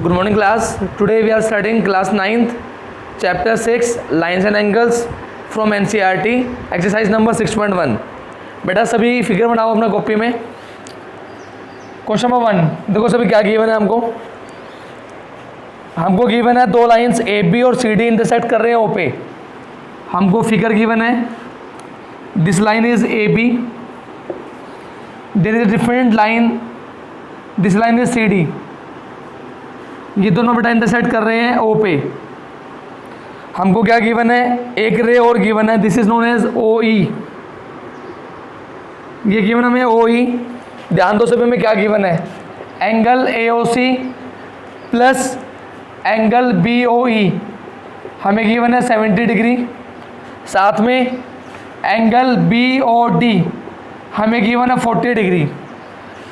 Good morning class. Today we are studying class 9th, chapter 6, lines and angles from NCERT, exercise number 6.1. बेटा सभी figure बनाओ अपना copy में. Question number 1 देखो सभी क्या गिवन है हमको गिवन है दो लाइंस ए बी और सी डी इंटरसेक्ट कर रहे हैं ओ पे. हमको फिगर गिवन है, this line is A B, there is a different line, this line is C D. ये दोनों बेटा इंटरसेक्ट कर रहे हैं ओ पे. हमको क्या गिवन है, एक रे और गिवन है, this is known as O E. ये गिवन हमें ओ ई. ध्यान दो सभी में क्या गिवन है, angle A O C plus angle B O E हमें गिवन है 70 डिग्री. साथ में एंगल बी ओ डी हमें गिवन है 40 डिग्री.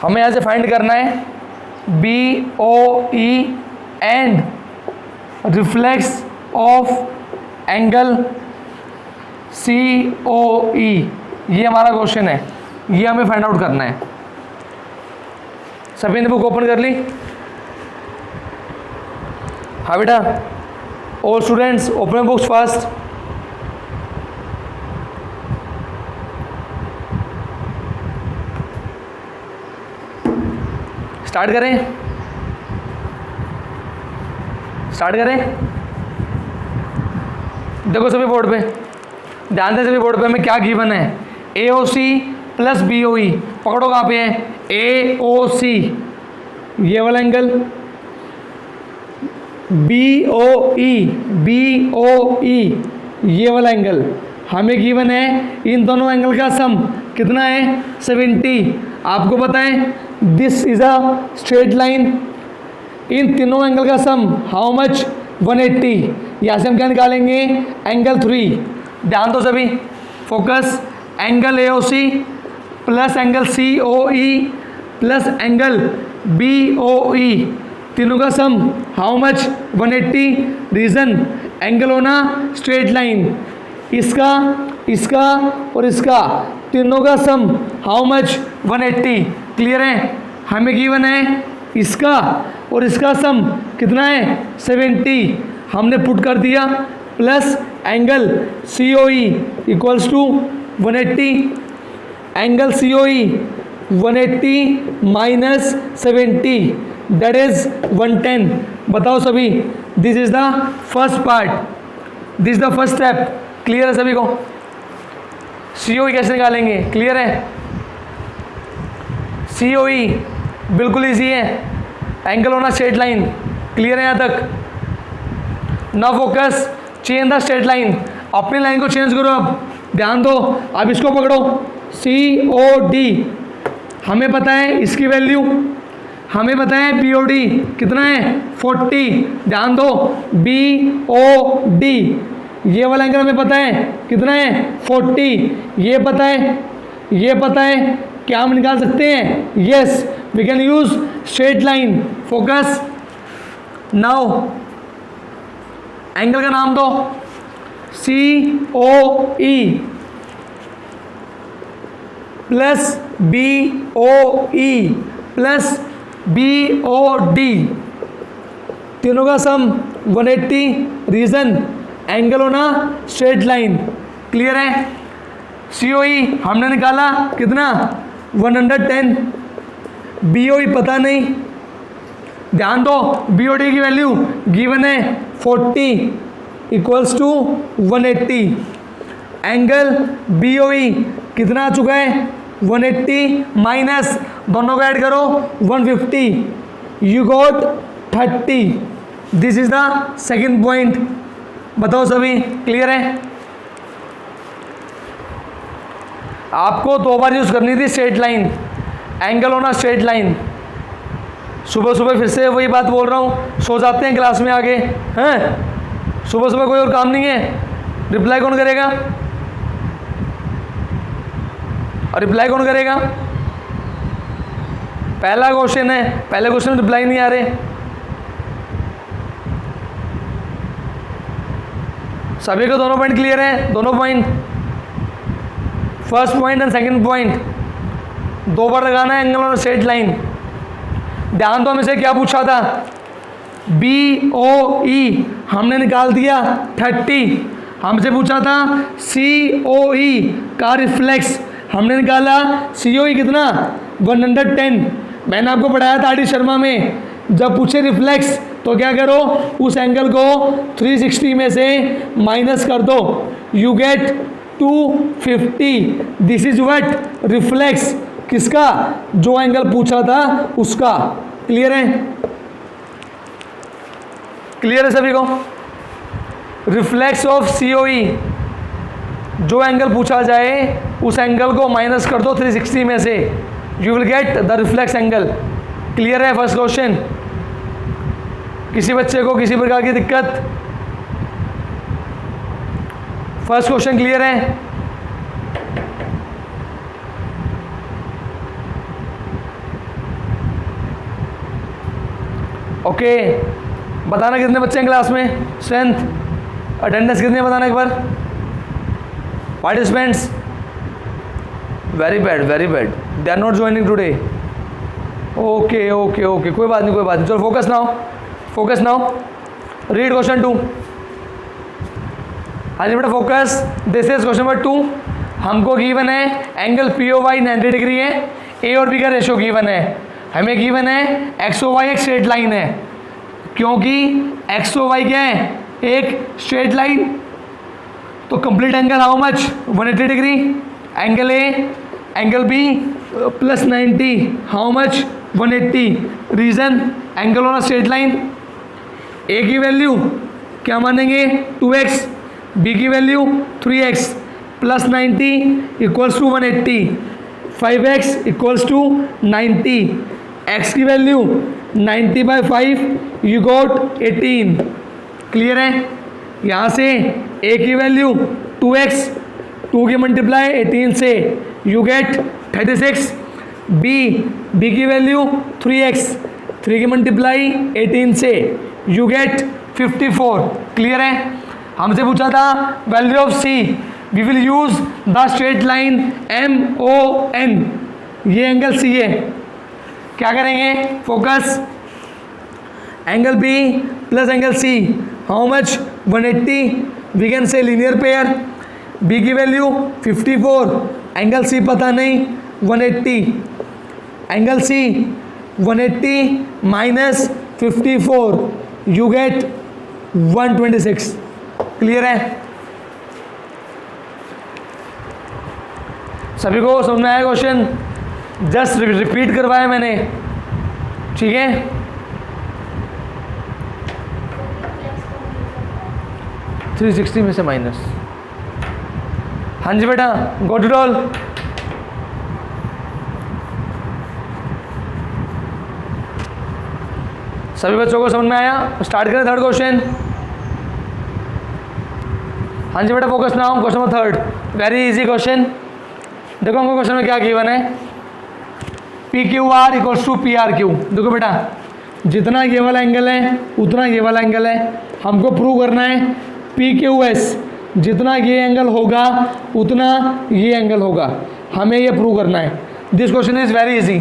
हमें यहाँ से फाइंड करना है B O E and reflex of angle C O E. ये हमारा क्वेश्चन है, ये हमें फाइंड आउट करना है. सभी ने बुक ओपन कर ली? हाँ बेटा, all students open books fast. Start करें. देखो सभी बोर्ड पे ध्यान दें. सभी बोर्ड पे हमें क्या गिवन है, ए O C plus B O ई. पकड़ो कहाँ पे है, ए ओ सी ये वाला एंगल, बी ओ ई ये वाला एंगल. हमें गिवन है इन दोनों एंगल का सम कितना है, 70. आपको पता है this is a straight line. इन तीनों एंगल का सम हाउ मच, 180. यहाँ से हम क्या निकालेंगे, एंगल 3. ध्यान दो सभी, focus. Angle A O C plus angle C O E plus angle B O E, तीनों का sum how much, 180. Reason, angle होना स्ट्रेट लाइन. इसका और इसका तीनों का सम हाउ मच, 180. क्लियर है. हमें गिवन है इसका और इसका सम कितना है, 70. हमने पुट कर दिया plus angle C O E equals to 180. Angle C O E 180 minus 70 that is 110. बताओ सभी, this is the first part, this is the first step. Clear है सभी को. सी ओ ई कैसे निकालेंगे, क्लियर है. सी ओ ई बिल्कुल ईजी है, एंगल होना स्ट्रेट लाइन. क्लियर है यहाँ तक. ना focus, change the straight line. अपनी लाइन को चेंज करो. अब ध्यान दो, अब इसको पकड़ो, सी ओ डी. हमें पता है इसकी वैल्यू, हमें पता है बी ओ डी कितना है, 40. ध्यान दो, बी ओ डी ये वाला एंगल हमें पता है कितना है, 40. ये पता है. क्या हम निकाल सकते हैं, yes we can use straight line. Focus. Now angle का नाम दो, C O E plus B O E plus B O D, तीनों का सम 180. रीज़न, एंगल होना स्ट्रेट लाइन. क्लियर है. सी ओ ई हमने निकाला कितना, 110. बी ओ ई पता नहीं. ध्यान दो, बी ओ डी की वैल्यू गिवन है 40 equals to 180. Angle B O E कितना आ चुका है, 180 माइनस दोनों को ऐड करो 150, you got 30. This is the second point. बताओ सभी, क्लियर है. आपको 2 बार यूज़ करनी थी स्ट्रेट लाइन, एंगल होना स्ट्रेट लाइन. सुबह फिर से वही बात बोल रहा हूँ, सो जाते हैं क्लास में आगे हैं. सुबह कोई और काम नहीं है. रिप्लाई कौन करेगा, और रिप्लाई कौन करेगा. पहला क्वेश्चन है, पहले क्वेश्चन में रिप्लाई नहीं आ रहे. सभी को दोनों पॉइंट क्लियर है, दोनों point, first point and second point 2 बार लगाना है एंगल और स्ट्रेट लाइन. ध्यान दो, हमें से क्या पूछा था, BOE हमने निकाल दिया 30। हमसे पूछा था COE का रिफ्लेक्स, हमने निकाला COE कितना 110। मैंने आपको पढ़ाया था RD शर्मा में, जब पूछे रिफ्लेक्स तो क्या करो, उस एंगल को 360 में से माइनस कर दो, you get 250। This is what reflex, किसका, जो एंगल पूछा था उसका। क्लियर है, क्लियर है सभी को। रिफ्लेक्स ऑफ COE, जो एंगल पूछा जाए उस एंगल को माइनस कर दो 360 में से, you will get the reflex angle. Clear है फर्स्ट क्वेश्चन। किसी बच्चे को किसी प्रकार की दिक्कत, फर्स्ट क्वेश्चन क्लियर है। ओके, बताना कितने बच्चे हैं क्लास में, स्ट्रेंथ, अटेंडेंस कितने बताना एक बार, participants. Very bad, very bad, they are not joining today. Okay okay okay, कोई बात नहीं, कोई बात नहीं। चलो focus now, focus now, read question 2। हाँ जी बेटा focus, this is question number 2। हमको गिवन है एंगल POY 90 डिग्री है, A और B का रेशो गिवन है, हमें गिवन है XOY एक स्ट्रेट लाइन है, क्योंकि XOY क्या है, एक स्ट्रेट लाइन, तो complete angle how much 180 degree, angle A angle B plus 90 how much 180। Reason angle on a straight line, A की वैल्यू क्या मानेंगे 2x, B की value 3x plus 90 equals to 180, 5x equals to 90, x की value 90/5 you got 18। Clear है, यहाँ से A की value 2x, 2 की मल्टीप्लाई 18 से यू गेट 36, B की वैल्यू 3x, 3 की मल्टीप्लाई 18 से यू गेट 54। क्लियर है। हमसे पूछा था value of C, we will use the straight line MON, ये एंगल C है, क्या करेंगे focus, angle B plus angle C how much 180, we can say linear pair, B की वैल्यू 54, एंगल C पता नहीं 180, angle C 180 minus 54 you get 126। Clear है, सभी को समझ में आया क्वेश्चन, जस्ट रिपीट करवाया मैंने, ठीक है। थ्री 360 में से माइनस, हाँ जी बेटा गॉट इट ऑल। सभी बच्चों को समझ में आया, स्टार्ट करें थर्ड क्वेश्चन। हाँ जी बेटा focus now, question number 3, very easy question. देखो हमको क्वेश्चन में क्या गिवन है, PQR इक्वल्स टू PRQ। देखो बेटा जितना ये वाला एंगल है उतना ये वाला एंगल है, हमको प्रूव करना है PQS, जितना ये एंगल होगा उतना ये एंगल होगा, हमें ये प्रूव करना है। This question is very easy,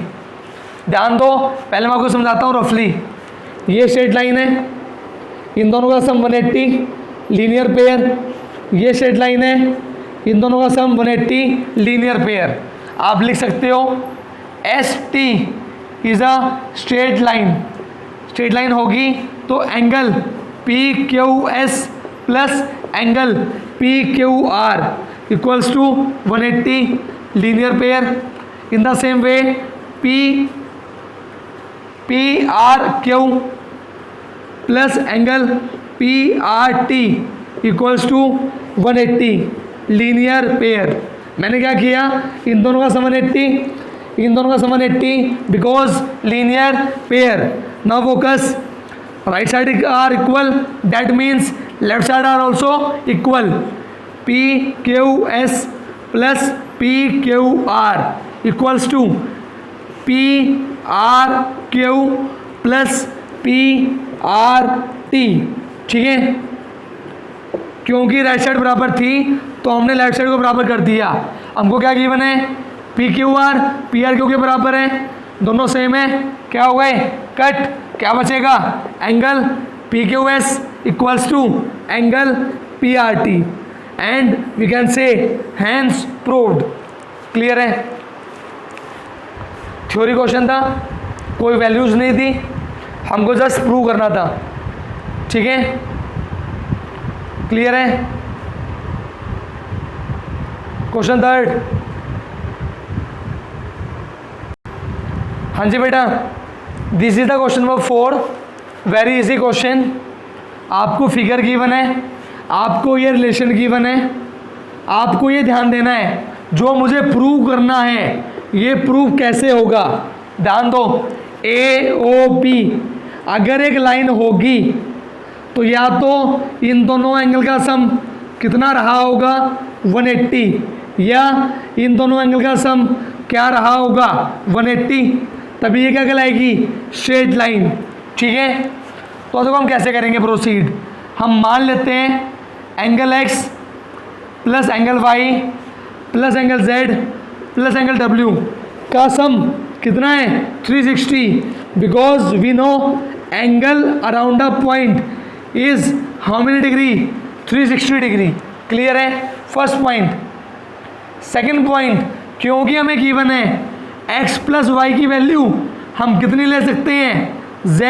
ध्यान दो, पहले मैं आपको समझाता हूँ रफली। ये स्ट्रेट लाइन है, इन दोनों का सम 180 लीनियर पेयर, ये स्ट्रेट लाइन है, इन दोनों का सम 180 लीनियर पेयर। आप लिख सकते हो ST इज अ स्ट्रेट लाइन, स्ट्रेट लाइन होगी तो angle PQS plus angle PQR equals to 180 linear pair. In the same way PRQ plus angle PRT equals to 180 linear pair. मैंने क्या किया, इन दोनों का सम 180, इन दोनों का sum 180 because linear pair. Now focus, right side are equal, that means left side are also equal. PQS plus PQR equals to PRQ plus PRT। ठीक है, क्योंकि राइट साइड बराबर थी तो हमने लेफ्ट साइड को बराबर कर दिया। हमको क्या गिवन है, PQR PRQ के बराबर है, दोनों सेम है, क्या हो गए कट, क्या बचेगा, angle P Q S equals to angle P R T and we can say hence proved. Clear है, थ्योरी क्वेश्चन था, कोई वैल्यूज नहीं थी, हमको जस्ट प्रूव करना था। ठीक है, क्लियर है। क्वेश्चन थर्ड, हाँ जी बेटा, this is the question number 4, very easy question. आपको फिगर गिवन है, आपको ये रिलेशन गिवन है, आपको ये ध्यान देना है जो मुझे प्रूव करना है ये प्रूव कैसे होगा। ध्यान दो, ए ओ बी अगर एक लाइन होगी तो या तो इन दोनों एंगल का सम कितना रहा होगा 180, या इन दोनों एंगल का सम क्या रहा होगा 180, तभी ये क्या कहलाएगी, स्ट्रेट लाइन। ठीक है, तो देखो हम कैसे करेंगे प्रोसीड। हम मान लेते हैं angle x plus angle y plus angle z plus angle w का सम कितना है 360, because we know angle around a point is how many degree 360 degree. Clear है, फर्स्ट पॉइंट। सेकंड पॉइंट, क्योंकि हमें गिवन है x प्लस वाई की value हम कितनी ले सकते हैं z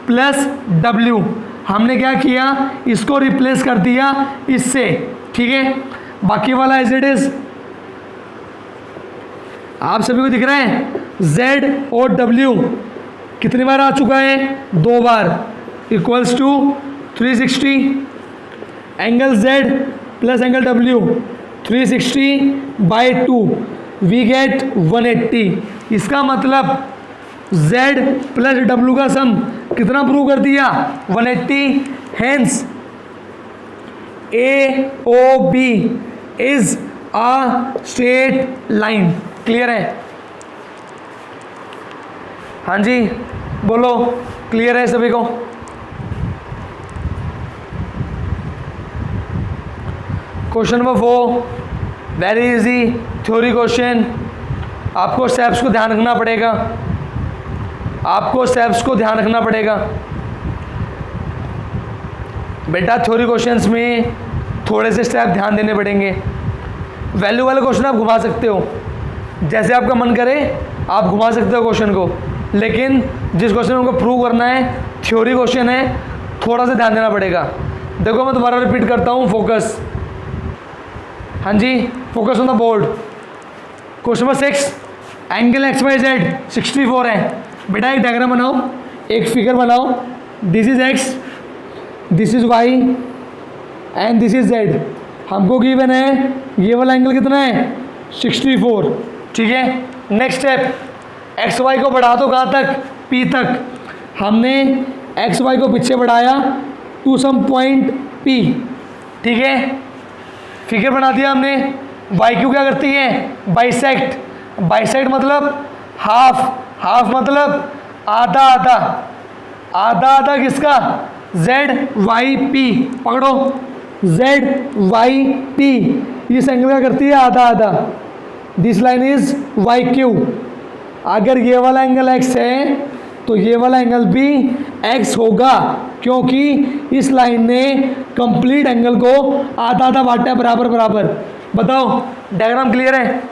प्लस w, हमने क्या किया इसको रिप्लेस कर दिया इससे। ठीक है, बाकी वाला एज इट इज आप सभी को दिख रहा है, z और w कितनी बार आ चुका है 2 बार, equals to 360, angle z plus angle w 360/2 we get 180। इसका मतलब z प्लस w का सम कितना प्रूव कर दिया 180, hence A O B is a straight line. Clear है, हाँ जी बोलो, क्लियर है सभी को। Question number 4, very easy theory question. आपको स्टेप्स को ध्यान रखना पड़ेगा, आपको स्टेप्स को ध्यान रखना पड़ेगा बेटा। थ्योरी क्वेश्चंस में थोड़े से स्टेप ध्यान देने पड़ेंगे। वैल्यू वाले क्वेश्चन आप घुमा सकते हो, जैसे आपका मन करे आप घुमा सकते हो क्वेश्चन को, लेकिन जिस क्वेश्चन को प्रूव करना है थ्योरी क्वेश्चन है, थोड़ा सा ध्यान देना पड़ेगा। देखो मैं दोबारा रिपीट करता हूँ, फोकस, हाँ जी focus on the board. Question number 6, angle X Y Z 64 है। बेटा एक डायग्राम बनाओ, एक फिगर बनाओ, this is x, this is y and this is z। हमको गिवन है ये वाला एंगल कितना है 64। ठीक है, नेक्स्ट स्टेप, एक्स वाई को बढ़ा दो कहाँ तक p तक। हमने एक्स वाई को पीछे बढ़ाया टू सम पॉइंट p। ठीक है, फिगर बना दिया हमने। y क्यू क्या करती है बाइसेक्ट, बाइसेक्ट मतलब हाफ, हाफ मतलब आधा आधा, आधा आधा किसका जेड वाई पी, पकड़ो जेड वाई पी, इस एंगल का करती है आधा आधा। This line is Y Q. अगर ये वाला एंगल एक्स है तो ये वाला एंगल भी एक्स होगा, क्योंकि इस लाइन ने कंप्लीट एंगल को आधा आधा बांटा है, बराबर बराबर। बताओ डायग्राम क्लियर है,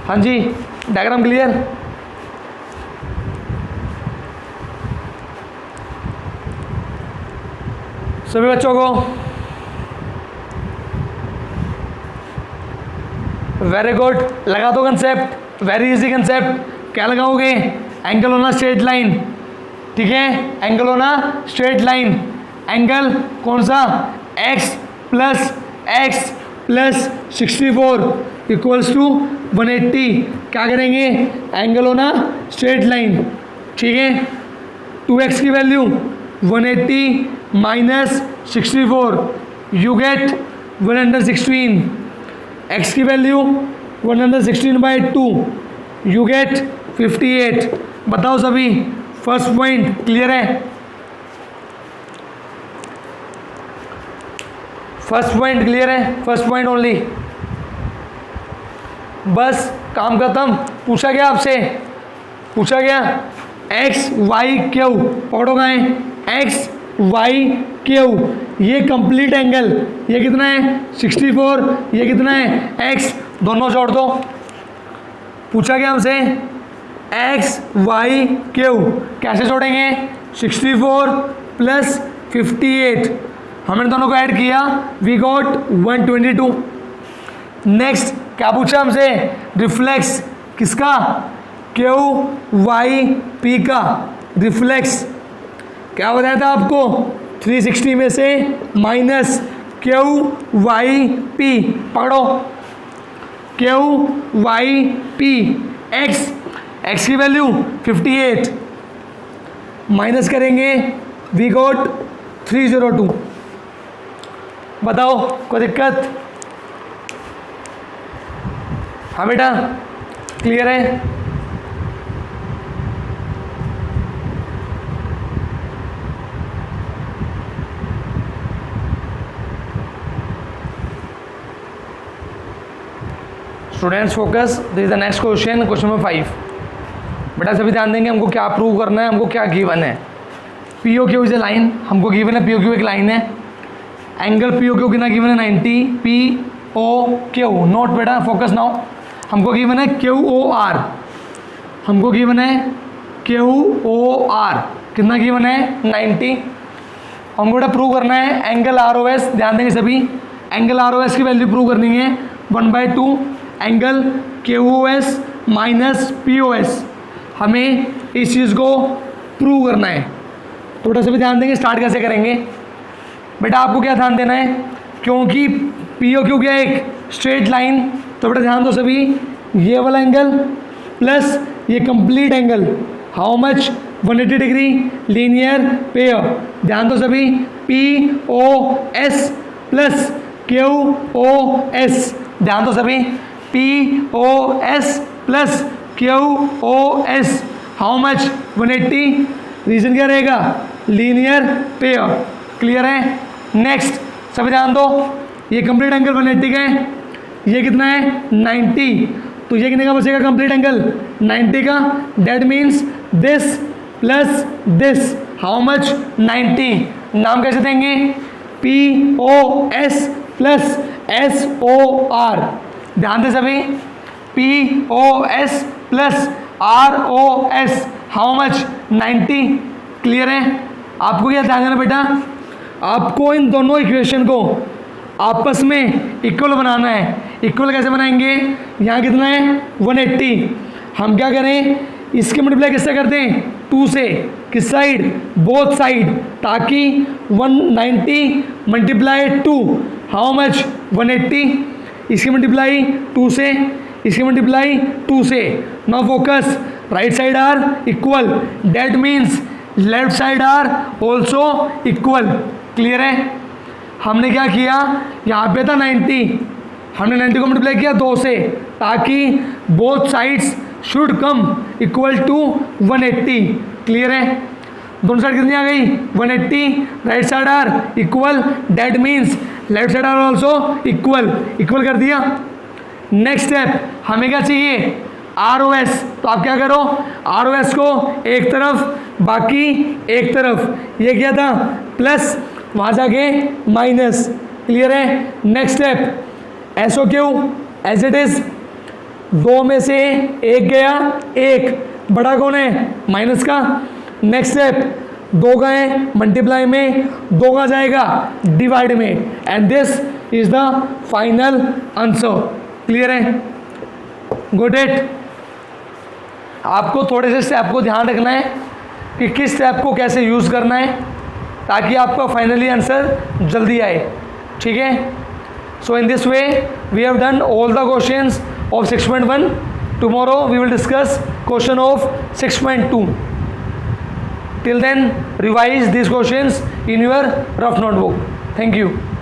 हाँ जी डायग्राम क्लियर। सभी बच्चों को वेरी गुड, लगा दो कंसेप्ट, वेरी इजी कंसेप्ट। क्या लगाओगे, एंगल होना स्ट्रेट लाइन। ठीक है, एंगल होना स्ट्रेट लाइन। एंगल कौन सा x प्लस 64 इक्वल्स टू 180। क्या करेंगे, एंगल होना स्ट्रेट लाइन। ठीक है, 2x की value 180 minus 64, you get 116। x की वैल्यू 116/2, यू गेट 58। बताओ सभी, फर्स्ट पॉइंट क्लियर है, फर्स्ट पॉइंट क्लियर है, फर्स्ट पॉइंट ओनली। बस काम खत्म। पूछा गया आपसे, पूछा गया एक्स वाई क्यू, पकड़ो कहाँ है, एक्स वाई क्यू, ये कंप्लीट एंगल, ये कितना है 64, ये कितना है एक्स, दोनों जोड़ दो। पूछा गया हमसे एक्स वाई क्यू, कैसे जोड़ेंगे, 64 प्लस 58, हमने दोनों को ऐड किया, वी गॉट 122। नेक्स्ट क्या पूछा हमसे, रिफ्लेक्स किसका, क्यू वाई पी का, रिफ्लेक्स क्या बताया था आपको, 360 में से माइनस क्यू वाई पी, पकड़ो क्यू वाई पी, एक्स की वैल्यू 58 माइनस करेंगे, वी गॉट 302। बताओ कोई दिक्कत, हाँ बेटा क्लियर है। Students focus, this is the next question, question number 5। बेटा सभी ध्यान देंगे, हमको क्या प्रूव करना है, हमको क्या गिवन है। P O Q is a line, हमको गिवन है पी ओ क्यू एक लाइन है, एंगल पी ओ क्यू कितना गिवन है 90, पी ओ क्यू, नोट बेटा फोकस नाउ, हमको गिवन है क्यू ओ आर, हमको गिवन है क्यू ओ आर कितना गिवन है 90, हमको बेटा प्रूव करना है एंगल आर ओ एस, ध्यान देंगे सभी, एंगल आर ओ एस की वैल्यू प्रूव करनी है 1/2 angle Q O S minus P O S, हमें इस चीज़ को प्रूव करना है। तो बेटा सभी ध्यान देंगे, स्टार्ट कैसे करेंगे। बेटा आपको क्या ध्यान देना है, क्योंकि पी ओ क्यू क्या है एक स्ट्रेट लाइन, तो बेटा ध्यान दो सभी, ये वाला एंगल प्लस ये complete angle, how much 180 degree linear pair, ध्यान दो सभी, P O S plus Q O S, ध्यान दो सभी, P O S plus Q O S, how much 180, reason क्या रहेगा लीनियर पेयर, क्लियर है। नेक्स्ट सभी ध्यान दो, ये कंप्लीट एंगल 180 का है, ये कितना है 90, तो ये कितने का बचेगा कंप्लीट एंगल 90 का, that means this plus this, how much 90, नाम कैसे देंगे, P O S plus S O R, ध्यान दे सभी, P O S plus R O S, how much 90, clear है। आपको क्या ध्यान देना बेटा, आपको इन दोनों इक्वेशन को आपस में इक्वल बनाना है। इक्वल कैसे बनाएंगे, यहाँ कितना है 180, हम क्या करें, इसके मल्टीप्लाई किससे करते हैं 2 से, किस साइड, बोथ साइड, ताकि 190 मल्टीप्लाई 2, हाउ मच 180, इसके मल्टीप्लाई 2 से, इसके मल्टीप्लाई 2 से, now focus, right side are equal, that means left side are also equal, clear है। हमने क्या किया, यहाँ पे था 90, हमने 90 को मल्टीप्लाई किया 2 से, ताकि both sides should come equal to 180, clear है। दोनों साइड कितनी आ गई 180, right side are equal, that means left side are also equal, equal कर दिया। नेक्स्ट स्टेप हमें क्या चाहिए आर ओ एस, तो आप क्या करो, आर ओ एस को एक तरफ बाकी एक तरफ, ये क्या था प्लस, वहाँ जाके माइनस, क्लियर है। Next step S O Q as it is, 2 में से 1 गया, 1 बड़ा कौन है माइनस का। नेक्स्ट स्टेप 2 गए मल्टीप्लाई में, 2 का जाएगा डिवाइड में, and this is the final answer, clear है, गुड इट। आपको थोड़े से स्टेप को ध्यान रखना है कि किस स्टेप को कैसे यूज़ करना है, ताकि आपका फाइनली आंसर जल्दी आए, ठीक है। So in this way we have done all the questions of 6.1. Tomorrow we will discuss question of 6.2. Till then, revise these questions in your rough notebook. Thank you.